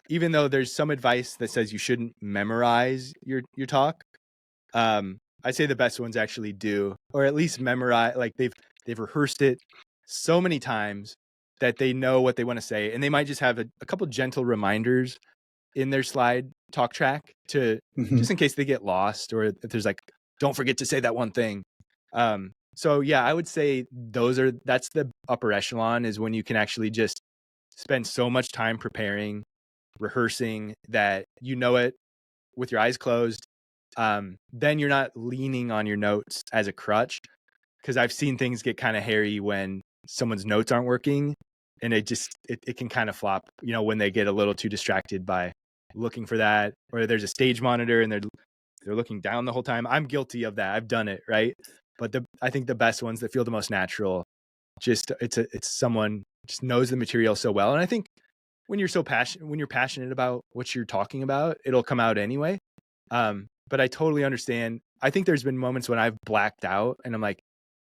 even though there's some advice that says you shouldn't memorize your talk, I'd say the best ones actually do, or at least memorize. Like they've rehearsed it so many times that they know what they want to say, and they might just have a couple gentle reminders in their slide talk track to just in case they get lost, or if there's like, don't forget to say that one thing. So yeah, I would say that's the upper echelon, is when you can actually just spend so much time preparing, rehearsing, that you know it with your eyes closed. Then you're not leaning on your notes as a crutch, because I've seen things get kind of hairy when someone's notes aren't working, and it can kind of flop, when they get a little too distracted by looking for that, or there's a stage monitor and they're looking down the whole time. I'm guilty of that. I've done it, right? But I think the best ones that feel the most natural, it's someone just knows the material so well. And I think when you're passionate about what you're talking about, it'll come out anyway. But I totally understand. I think there's been moments when I've blacked out and I'm like,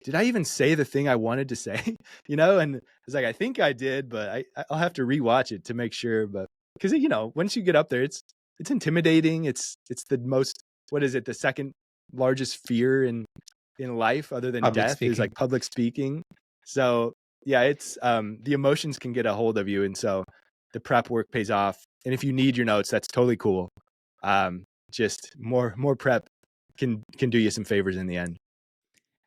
did I even say the thing I wanted to say? And it's like, I think I did, but I'll have to rewatch it to make sure. But because, once you get up there, it's intimidating. It's the most, what is it? The second largest fear in life other than Public death is speaking. like public speaking. So yeah, it's, the emotions can get a hold of you. And so the prep work pays off. And if you need your notes, that's totally cool. Just more prep can do you some favors in the end.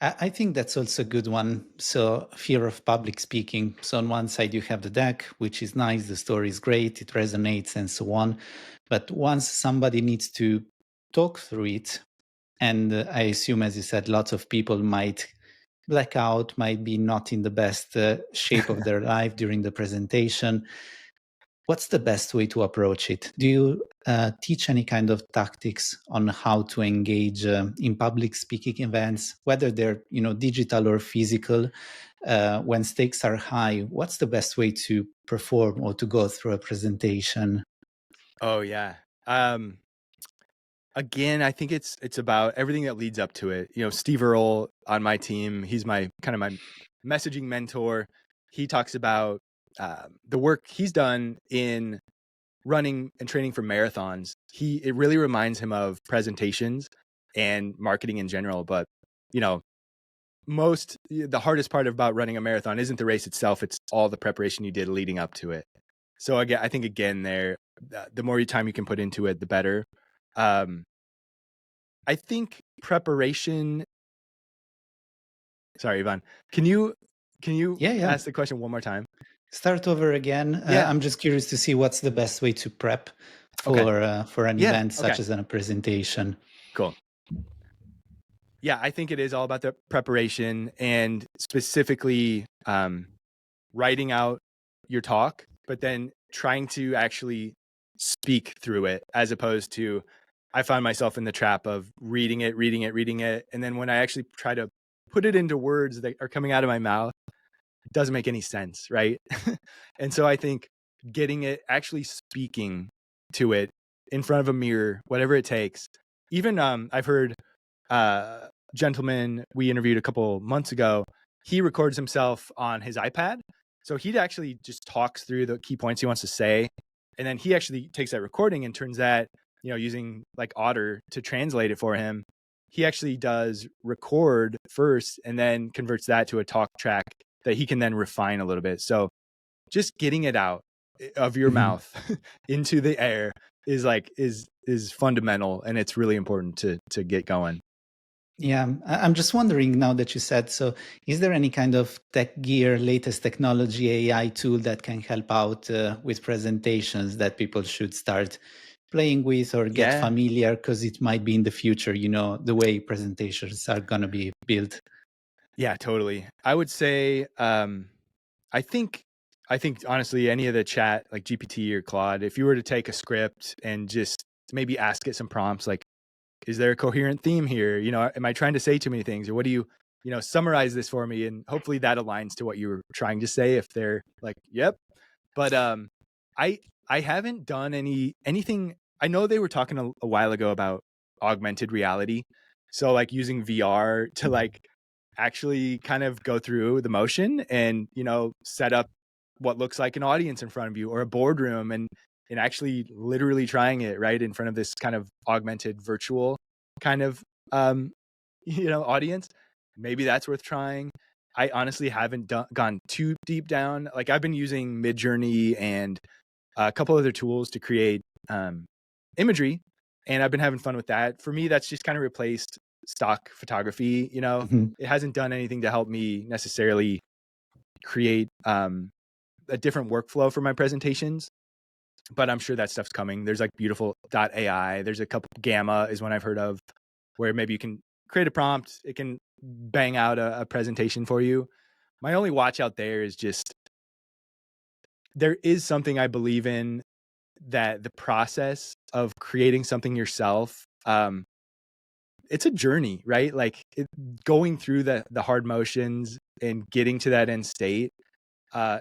I think that's also a good one. So, fear of public speaking. So, on one side, you have the deck, which is nice, the story is great, it resonates, and so on. But once somebody needs to talk through it, and I assume, as you said, lots of people might black out, might be not in the best shape of their life during the presentation. What's the best way to approach it? Do you teach any kind of tactics on how to engage in public speaking events, whether they're digital or physical? When stakes are high, what's the best way to perform or to go through a presentation? Oh yeah. Again, I think it's about everything that leads up to it. Steve Earle on my team, he's my messaging mentor. He talks about the work he's done in running and training for marathons. It really reminds him of presentations and marketing in general. But the hardest part about running a marathon isn't the race itself; it's all the preparation you did leading up to it. So I think there, the more time you can put into it, the better. I think preparation. Sorry, Ivan. Can you Yeah. ask the question one more time? Start over again. Yeah. I'm just curious to see what's the best way to prep Okay. for an Yeah. event such Okay. as a presentation. Cool. Yeah, I think it is all about the preparation, and specifically writing out your talk, but then trying to actually speak through it, as opposed to, I find myself in the trap of reading it. And then when I actually try to put it into words that are coming out of my mouth, it doesn't make any sense, right? And so I think actually speaking to it in front of a mirror, whatever it takes. Even I've heard gentleman we interviewed a couple months ago, he records himself on his iPad. So he actually just talks through the key points he wants to say. And then he actually takes that recording and turns that, using like Otter to translate it for him. He actually does record first and then converts that to a talk track that he can then refine a little bit. So just getting it out of your mouth into the air is fundamental, and it's really important to get going. Yeah, I'm just wondering now that you said so, is there any kind of tech gear, latest technology, AI tool that can help out with presentations that people should start playing with or get Yeah. familiar, because it might be in the future, the way presentations are going to be built? Yeah, totally. I would say, I think honestly, any of the chat like GPT or Claude, if you were to take a script and just maybe ask it some prompts, like, is there a coherent theme here? Am I trying to say too many things, or what do you, summarize this for me? And hopefully that aligns to what you were trying to say, if they're like, yep. But I haven't done anything. I know they were talking a while ago about augmented reality, so like using VR to like actually kind of go through the motion and set up what looks like an audience in front of you, or a boardroom, and actually literally trying it right in front of this kind of augmented virtual kind of audience. Maybe that's worth trying. I honestly haven't gone too deep down. Like, I've been using Midjourney and a couple other tools to create imagery, and I've been having fun with that. For me, that's just kind of replaced stock photography. Mhm. It hasn't done anything to help me necessarily create a different workflow for my presentations, but I'm sure that stuff's coming. There's like beautiful .ai. There's a couple, Gamma is one I've heard of, where maybe you can create a prompt, it can bang out a presentation for you. My only watch out there is just, there is something I believe in, that the process of creating something yourself, it's a journey, right? Like going through the hard motions and getting to that end state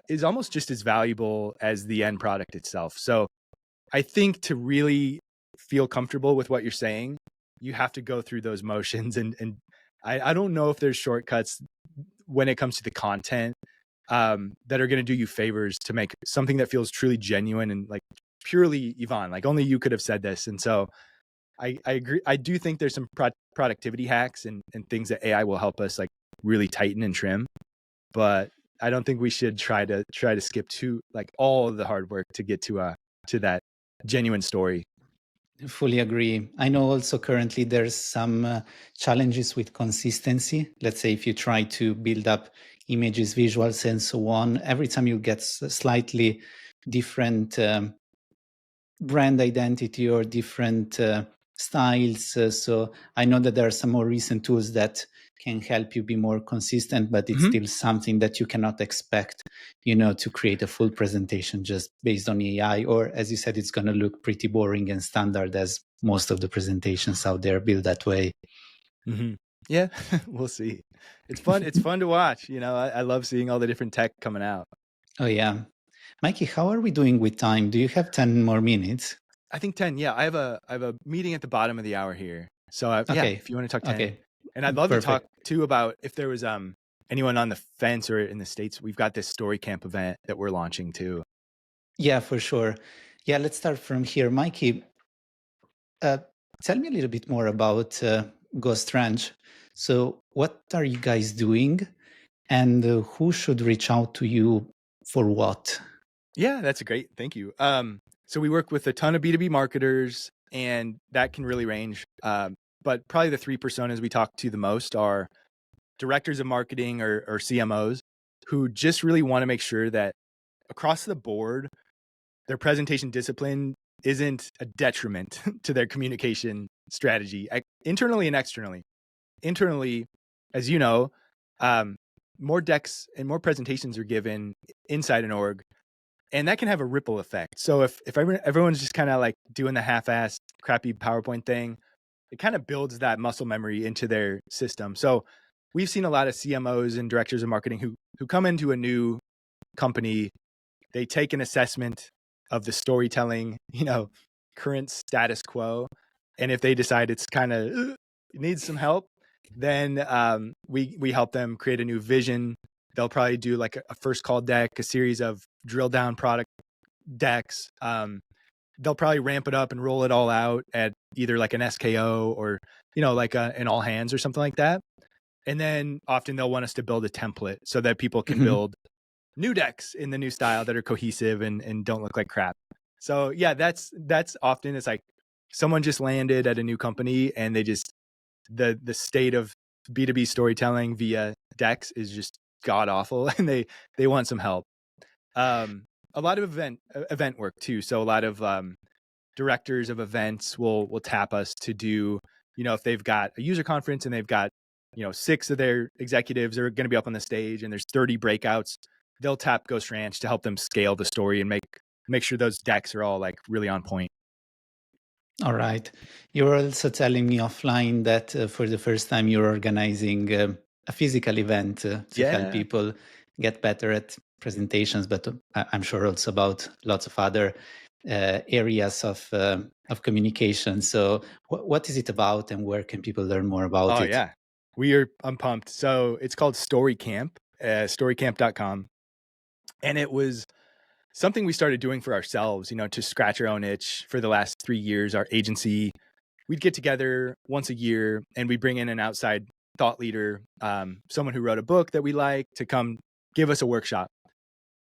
is almost just as valuable as the end product itself. So I think to really feel comfortable with what you're saying, you have to go through those motions. And I don't know if there's shortcuts when it comes to the content that are going to do you favors to make something that feels truly genuine and like purely Yvonne. Like only you could have said this. And so I agree. I do think there's some productivity hacks and things that AI will help us like really tighten and trim, but I don't think we should try to skip to like all of the hard work to get to that genuine story. Fully agree. I know also currently there's some challenges with consistency. Let's say if you try to build up images, visuals, and so on, every time you get slightly different brand identity or different styles. So I know that there are some more recent tools that can help you be more consistent, but it's still something that you cannot expect, to create a full presentation just based on AI, or as you said, it's going to look pretty boring and standard as most of the presentations out there built that way. Mm-hmm. Yeah, we'll see. It's fun. It's fun to watch. I love seeing all the different tech coming out. Oh yeah. Mikey, how are we doing with time? Do you have 10 more minutes? I think 10. Yeah, I have a meeting at the bottom of the hour here. So yeah, Okay. if you want to talk 10, Okay. and I'd love to talk Perfect. too about if there was anyone on the fence or in the States. We've got this story camp event that we're launching too. Yeah, for sure. Yeah, let's start from here. Mikey, uh, tell me a little bit more about Ghost Ranch. So, what are you guys doing, and who should reach out to you for what? Yeah, that's a great. Thank you. So we work with a ton of B2B marketers, and that can really range. But probably the three personas we talk to the most are directors of marketing or CMOs who just really want to make sure that across the board, their presentation discipline isn't a detriment to their communication strategy, internally and externally. Internally, as you know, um, more decks and more presentations are given inside an org, and that can have a ripple effect. So if everyone's just kind of like doing the half-assed, crappy PowerPoint thing, it kind of builds that muscle memory into their system. So we've seen a lot of CMOs and directors of marketing who come into a new company, they take an assessment of the storytelling, current status quo, and if they decide it's kind of needs some help, then we help them create a new vision. They'll probably do like a first call deck, a series of drill down product decks. They'll probably ramp it up and roll it all out at either like an SKO or like an all hands or something like that. And then often they'll want us to build a template so that people can Mhm. build new decks in the new style that are cohesive and don't look like crap. So yeah, that's often, it's like someone just landed at a new company and they just, the state of B2B storytelling via decks is just god awful, and they want some help. A lot of event work too. So a lot of directors of events will tap us to do, if they've got a user conference and they've got 6 of their executives are going to be up on the stage and there's 30 breakouts, they'll tap Ghost Ranch to help them scale the story and make sure those decks are all like really on point. All right. You were also telling me offline that for the first time you're organizing a physical event to help Yeah. people get better at presentations, but I'm sure also about lots of other areas of communication. So, what is it about, and where can people learn more about Oh it? yeah. I'm pumped. So it's called Story Camp, storycamp.com. And it was something we started doing for ourselves, to scratch our own itch for the last 3 years. Our agency, we'd get together once a year and we bring in an outside thought leader, someone who wrote a book that we like, to come give us a workshop.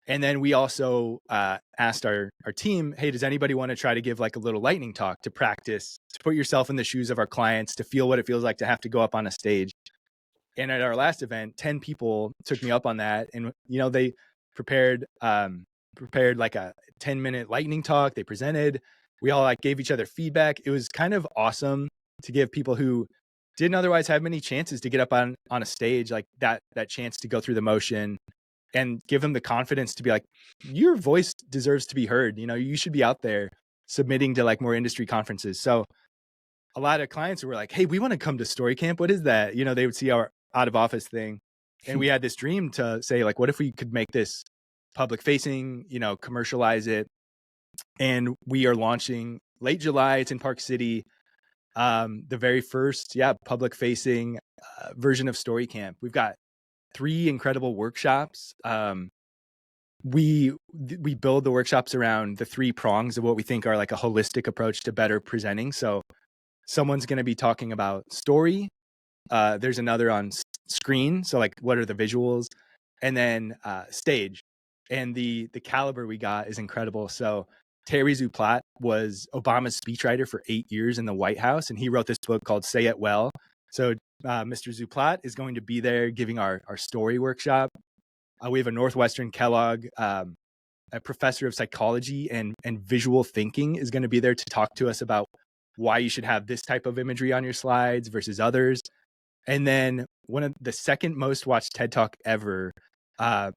And then we also asked our team, hey, does anybody want to try to give like a little lightning talk to practice, to put yourself in the shoes of our clients, to feel what it feels like to have to go up on a stage? And at our last event, 10 people took me up on that. And, they prepared like a 10-minute lightning talk. They presented. We all like gave each other feedback. It was kind of awesome to give people who didn't otherwise have many chances to get up on a stage, like that chance to go through the motion and give them the confidence to be like, your voice deserves to be heard. You should be out there submitting to like more industry conferences. So a lot of clients were like, hey, we want to come to Story Camp. What is that? They would see our out of office thing. And we had this dream to say, like, what if we could make this public facing, commercialize it? And we are launching late July. It's in Park City. The very first, public facing version of Story Camp. We've got 3 incredible workshops. We build the workshops around the 3 prongs of what we think are like a holistic approach to better presenting. So someone's going to be talking about story. There's another on screen. So like, what are the visuals? And then stage. And the caliber we got is incredible. So Terry Zuplat was Obama's speechwriter for 8 years in the White House, and he wrote this book called Say It Well. So Mr. Zuplat is going to be there giving our story workshop. We have a Northwestern Kellogg, a professor of psychology and visual thinking is going to be there to talk to us about why you should have this type of imagery on your slides versus others. And then one of the second most watched TED Talk ever,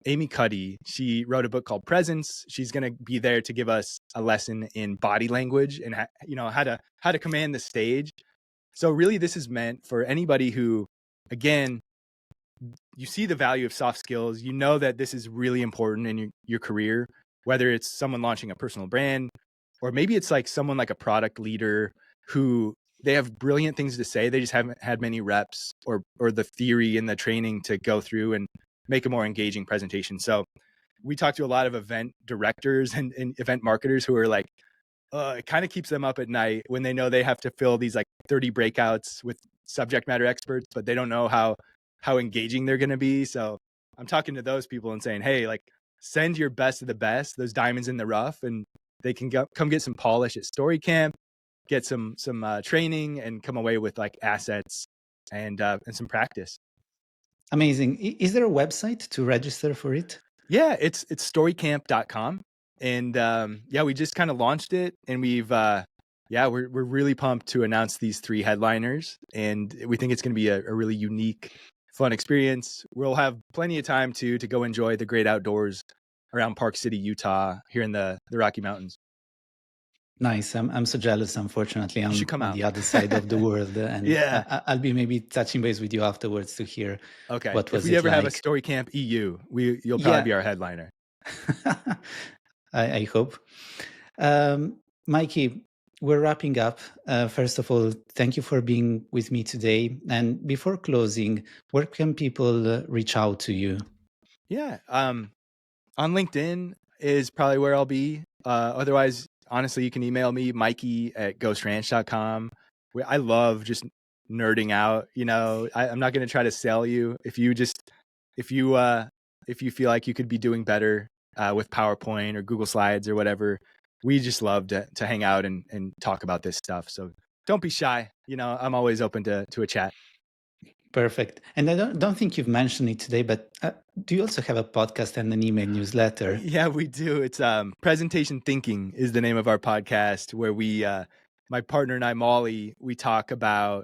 Amy Cuddy, she wrote a book called Presence. She's going to be there to give us a lesson in body language and how to command the stage. So really this is meant for anybody who, again, you see the value of soft skills, that this is really important in your career, whether it's someone launching a personal brand, or maybe it's like someone like a product leader who they have brilliant things to say. They just haven't had many reps or the theory and the training to go through and make a more engaging presentation. So we talk to a lot of event directors and event marketers who are like, it kind of keeps them up at night when they know they have to fill these like 30 breakouts with subject matter experts, but they don't know how engaging they're going to be. So I'm talking to those people and saying, hey, like send your best of the best, those diamonds in the rough, and they can come get some polish at Story Camp, get some training, and come away with like assets and some practice. Amazing. Is there a website to register for it? Yeah, it's storycamp.com. And we just kind of launched it, and we're really pumped to announce these 3 headliners, and we think it's going to be a really unique, fun experience. We'll have plenty of time to go enjoy the great outdoors around Park City, Utah, here in the Rocky Mountains. Nice. I'm so jealous. Unfortunately, I'm on the other side of the world, and I'll be maybe touching base with you afterwards to hear. Okay. What was if we it ever like? have a Story Camp EU, you'll probably be our headliner. I hope. Mikey, we're wrapping up. First of all, thank you for being with me today. And before closing, where can people reach out to you? Yeah. On LinkedIn is probably where I'll be. Otherwise, honestly, you can email me, mikey@GhostRanch.com. I love just nerding out. I'm not going to try to sell you. If you feel like you could be doing better with PowerPoint or Google Slides or whatever, we just love to hang out and talk about this stuff. So don't be shy. I'm always open to a chat. Perfect. And I don't think you've mentioned it today, but do you also have a podcast and an email newsletter? Yeah, we do. It's Presentation Thinking is the name of our podcast, where we, my partner and I, Molly, we talk about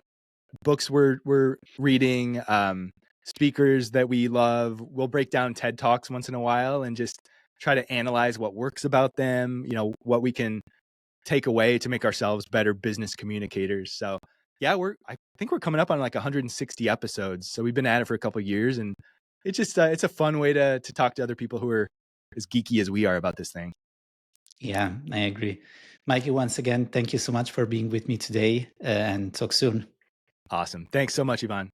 books we're reading, speakers that we love. We'll break down TED Talks once in a while and just try to analyze what works about them, what we can take away to make ourselves better business communicators. So yeah, I think we're coming up on like 160 episodes. So we've been at it for a couple of years, and it's just it's a fun way to talk to other people who are as geeky as we are about this thing. Yeah, I agree. Mikey, once again, thank you so much for being with me today, and talk soon. Awesome. Thanks so much, Ivan.